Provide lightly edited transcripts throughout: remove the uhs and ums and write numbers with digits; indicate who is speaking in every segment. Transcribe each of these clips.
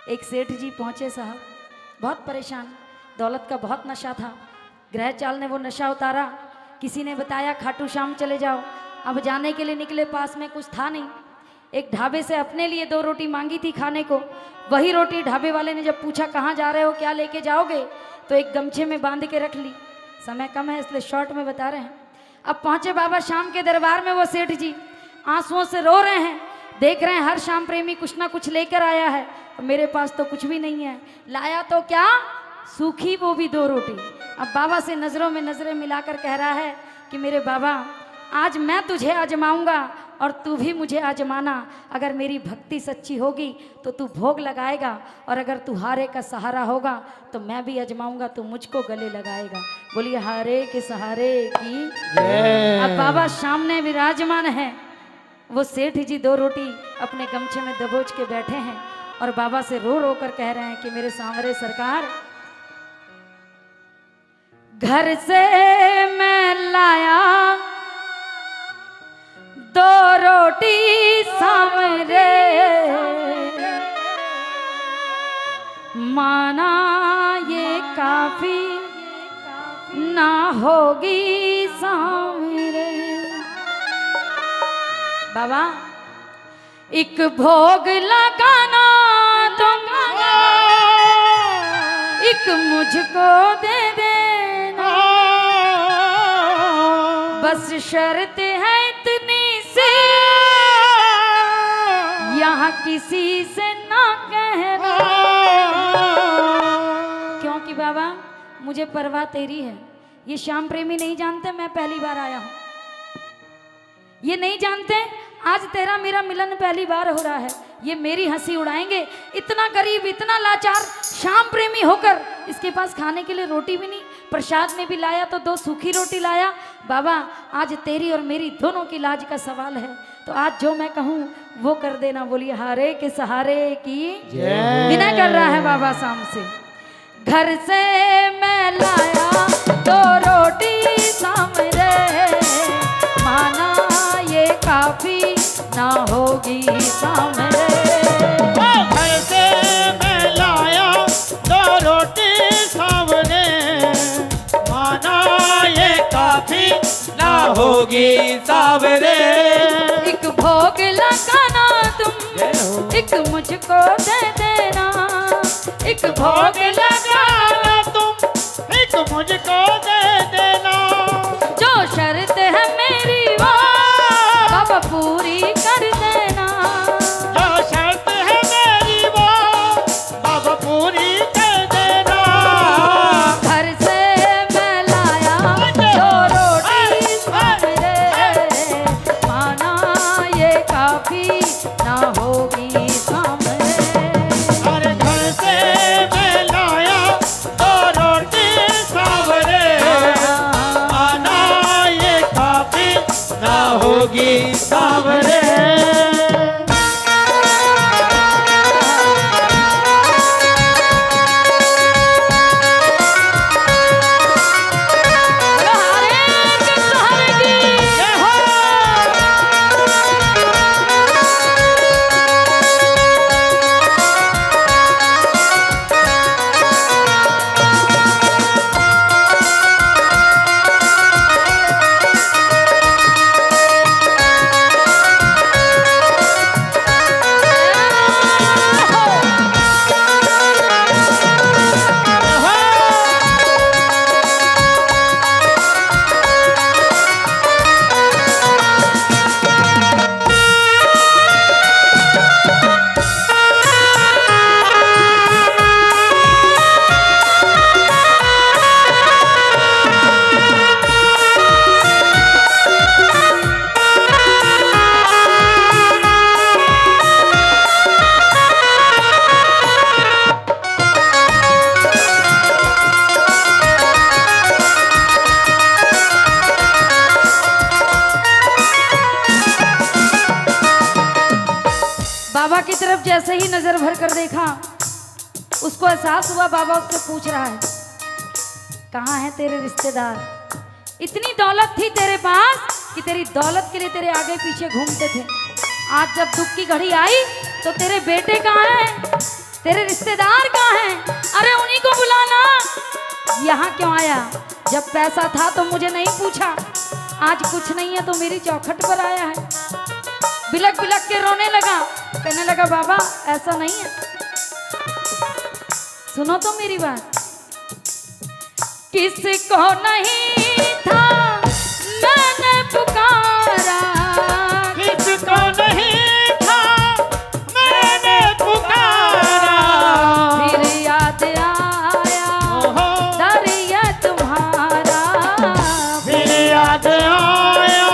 Speaker 1: एक सेठ जी पहुंचे साहब, बहुत परेशान, दौलत का बहुत नशा था। ग्रह चाल ने वो नशा उतारा। किसी ने बताया खाटू श्याम चले जाओ। अब जाने के लिए निकले, पास में कुछ था नहीं। एक ढाबे से अपने लिए 2 रोटी मांगी थी खाने को। वही रोटी ढाबे वाले ने जब पूछा कहाँ जा रहे हो, क्या लेके जाओगे, तो एक गमछे में बांध के रख ली। समय कम है इसलिए शॉर्ट में बता रहे हैं। अब पहुंचे बाबा श्याम के दरबार में। वो सेठ जी आंसुओं से रो रहे हैं, देख रहे हैं हर श्याम प्रेमी कुछ ना कुछ लेकर आया है और मेरे पास तो कुछ भी नहीं है। लाया तो क्या, सूखी वो भी 2 रोटी। अब बाबा से नजरों में नजरें मिलाकर कह रहा है कि मेरे बाबा, आज मैं तुझे आजमाऊंगा और तू भी मुझे आजमाना। अगर मेरी भक्ति सच्ची होगी तो तू भोग लगाएगा, और अगर तू हारे का सहारा होगा तो मैं भी आजमाऊंगा, तो मुझको गले लगाएगा। बोलिए हारे के सहारे की। अब बाबा सामने विराजमान है। वो सेठ जी 2 रोटी अपने गमछे में दबोच के बैठे हैं और बाबा से रो रो कर कह रहे हैं कि मेरे सांवरे सरकार, घर से मैं लाया 2 रोटी सांवरे, माना ये काफी ना होगी सांवरे। बाबा एक भोग लगाना तुम, एक मुझको दे देना, बस शर्त है इतनी सी, यहाँ किसी से ना कहना। क्योंकि बाबा मुझे परवाह तेरी है। ये श्याम प्रेमी नहीं जानते मैं पहली बार आया हूँ, ये नहीं जानते आज तेरा मेरा मिलन पहली बार हो रहा है। ये मेरी हंसी उड़ाएंगे। इतना गरीब, इतना लाचार श्याम प्रेमी होकर इसके पास खाने के लिए रोटी भी नहीं। प्रसाद में भी लाया तो 2 सूखी रोटी लाया। बाबा आज तेरी और मेरी दोनों की लाज का सवाल है, तो आज जो मैं कहूँ वो कर देना। बोलिए हारे के सहारे की विनय कर रहा है बाबा शाम से। घर से मैं लाया 2 रोटी सांवरे, माना ये काफी ना होगी सांवरे।
Speaker 2: घर से मैं लाया 2 रोटी सांवरे, माना ये काफी ना होगी सांवरे।
Speaker 1: एक भोग लगाना तुम, एक मुझको दे देना, एक भोग
Speaker 2: लगाना तुम, एक मुझको दे देना,
Speaker 1: जो शर्त है मेरी वो बाबा पूरी कर देना,
Speaker 2: जो शर्त है मेरी वो बाबा पूरी कर देना।
Speaker 1: घर से मैं लाया 2 रोटी सांवरे, माना ये काफी ना होगी सांवरे।
Speaker 2: अरे घर से मैं लाया 2 रोटी सांवरे, माना ये काफी ना होगी सांवरे।
Speaker 1: बाबा की तरफ जैसे ही नजर भर कर देखा, उसको एहसास हुआ। बाबा उससे पूछ रहा है, कहाँ है तेरे रिश्तेदार? इतनी दौलत थी तेरे पास कि तेरी दौलत के लिए तेरे आगे पीछे घूमते थे। आज जब दुख की घड़ी आई तो तेरे बेटे कहाँ हैं? तेरे रिश्तेदार कहाँ हैं? अरे उन्हीं को बुलाना। यहाँ क्यों आया? जब पैसा था तो मुझे नहीं पूछा, आज कुछ नहीं है तो मेरी चौखट पर आया है। बिलक बिलक के रोने लगा, कहने लगा बाबा ऐसा नहीं है, सुनो तो मेरी बात। किसको नहीं था मैंने पुकारा,
Speaker 2: किसको नहीं था मैंने पुकारा,
Speaker 1: फिर याद आया
Speaker 2: ओहो,
Speaker 1: दर ये तुम्हारा,
Speaker 2: फिर याद आया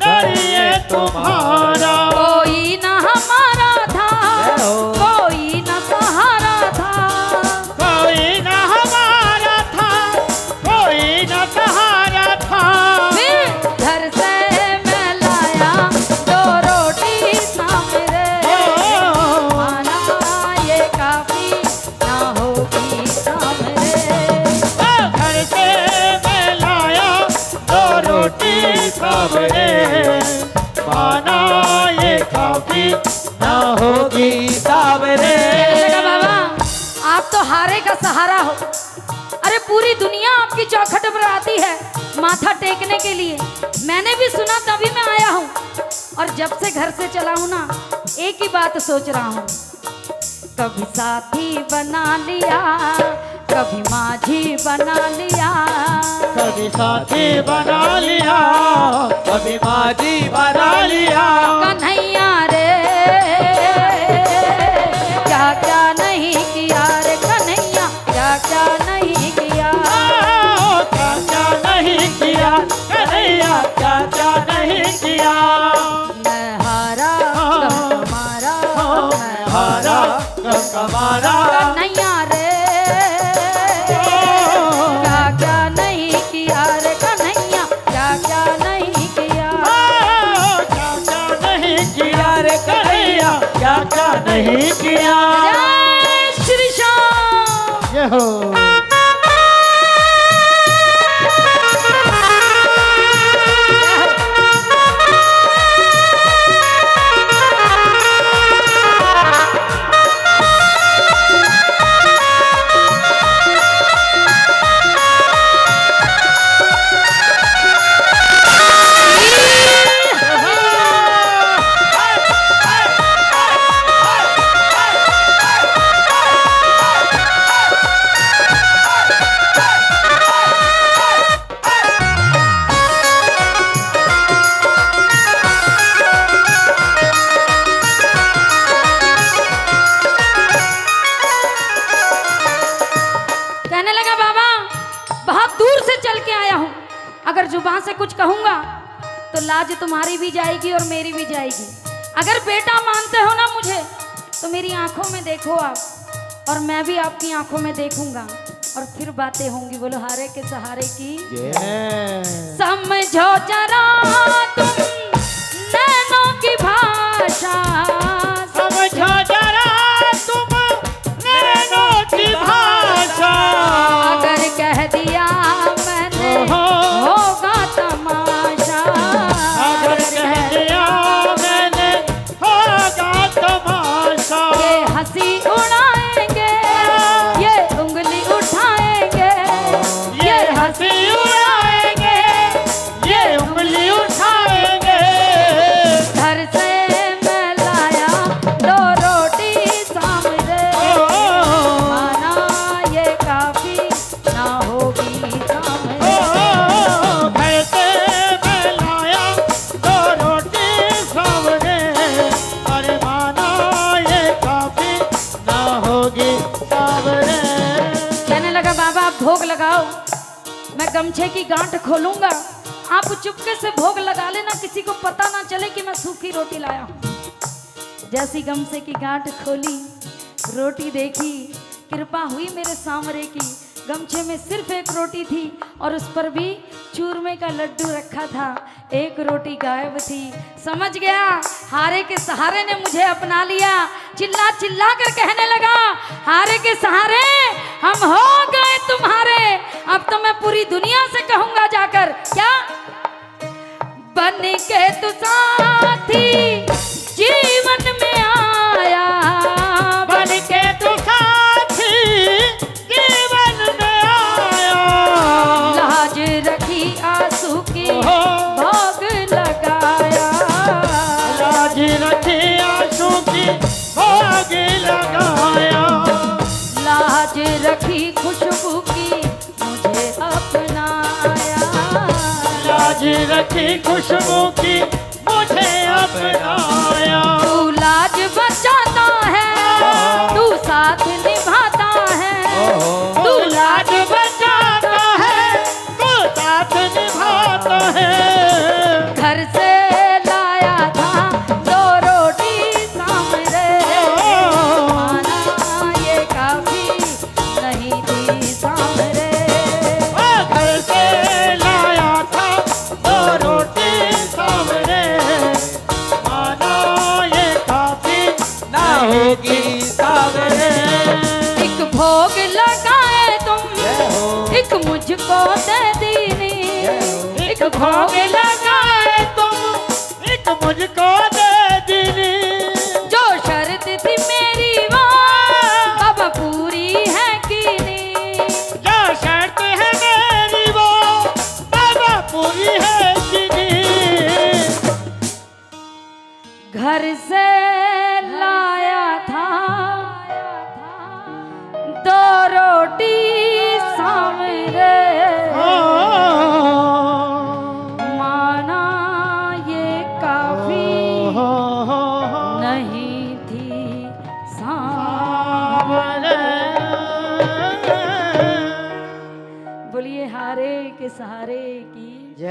Speaker 2: दर ये तुम्हारा।
Speaker 1: कोई न हमारा था, कोई न सहारा था,
Speaker 2: कोई न हमारा था, कोई न सहारा था।
Speaker 1: फिर घर से मैं लाया दो रोटी सामने, खाना ये काफी ना होगी सामने।
Speaker 2: घर से मैं लाया दो रोटी सामने, माना ये काफी ना होगी सामने।
Speaker 1: लगा बाबा आप तो हारे का सहारा हो। अरे पूरी दुनिया आपकी चौखट पर आती है माथा टेकने के लिए। मैंने भी सुना तभी मैं आया हूँ, और जब से घर से चला हूँ ना एक ही बात सोच रहा हूँ, कभी साथी बना लिया, कभी माझी बना लिया,
Speaker 2: कभी साथी बना लिया, कभी माझी बना लिया।
Speaker 1: कन्हैया रे क्या क्या नहीं किया रे कन्हैया, क्या क्या नहीं किया।
Speaker 2: क्या क्या नहीं किया कन्हैया, क्या क्या नहीं किया।
Speaker 1: मैं हारा गम तुम्हारा, मैं
Speaker 2: हारा गम कमारा,
Speaker 1: कन्हैया रे क्या क्या नहीं किया रे कन्हैया, क्या क्या नहीं किया।
Speaker 2: क्या क्या नहीं किया रे कन्हैया, क्या क्या नहीं किया।
Speaker 1: जय श्री श्याम।
Speaker 2: ये हो
Speaker 1: कहने लगा बाबा बहुत दूर से चल के आया हूँ, अगर जुबान से कुछ कहूँगा तो लाज तुम्हारी भी जाएगी और मेरी भी जाएगी। अगर बेटा मानते हो ना मुझे तो मेरी आंखों में देखो आप, और मैं भी आपकी आंखों में देखूंगा, और फिर बातें होंगी। बोलो हारे के सहारे की। समझो जरा तुम नैनों की भाषा,
Speaker 2: समझो जरा तुम नैनों की भाषा।
Speaker 1: अगर कह दिया मैंने होगा तमाशा,
Speaker 2: अगर कह दिया मैंने होगा तमाशा।
Speaker 1: ये हंसी उड़ाएंगे, ये उंगली उठाएंगे,
Speaker 2: ये हंसी उड़ाएंगे, ये उंगली उठाएंगे।
Speaker 1: घर से मैं लाया दो रोटी सामने, माना ये काफी ना होगी सामने।
Speaker 2: घर से मैं लाया दो रोटी सामने, अरे माना ये काफी ना होगी सामने।
Speaker 1: कहने लगा बाबा आप भोग लगाओ, मैं गमछे की गांठ खोलूंगा, आप चुपके से भोग लगा लेना, किसी को पता ना चले कि मैं सूखी रोटी लाया हूं। जैसी गमछे की गांठ खोली, रोटी देखी, कृपा हुई मेरे सामरे की। गमछे में सिर्फ एक रोटी थी और उस पर भी चूरमे का लड्डू रखा था, एक रोटी गायब थी। समझ गया हारे के सहारे ने मुझे अपना लिया। चिल्ला चिल्ला कर कहने लगा हारे के सहारे हम हो गए तुम्हारे, अब तो मैं पूरी दुनिया से कहूंगा जाकर, क्या बन के तू साथी जीवन में आया,
Speaker 2: बन के तू तेरी खुशबू की मुझे अपनाया।
Speaker 1: तू लाज बचाता है, तू साथ निभाता है,
Speaker 2: तू लाज बचाता है, तू साथ निभाता है।
Speaker 1: घर से लाया था 2 रोटी सामने, खाना ये काफी नहीं थी सामने।
Speaker 2: घर से लाया था 2 रोटी सामने, माना ये काफी ना होगी सामने।
Speaker 1: एक भोग लगाए तुम, एक मुझको दे दीनी,
Speaker 2: एक भोग लगाए तुम, एक मुझको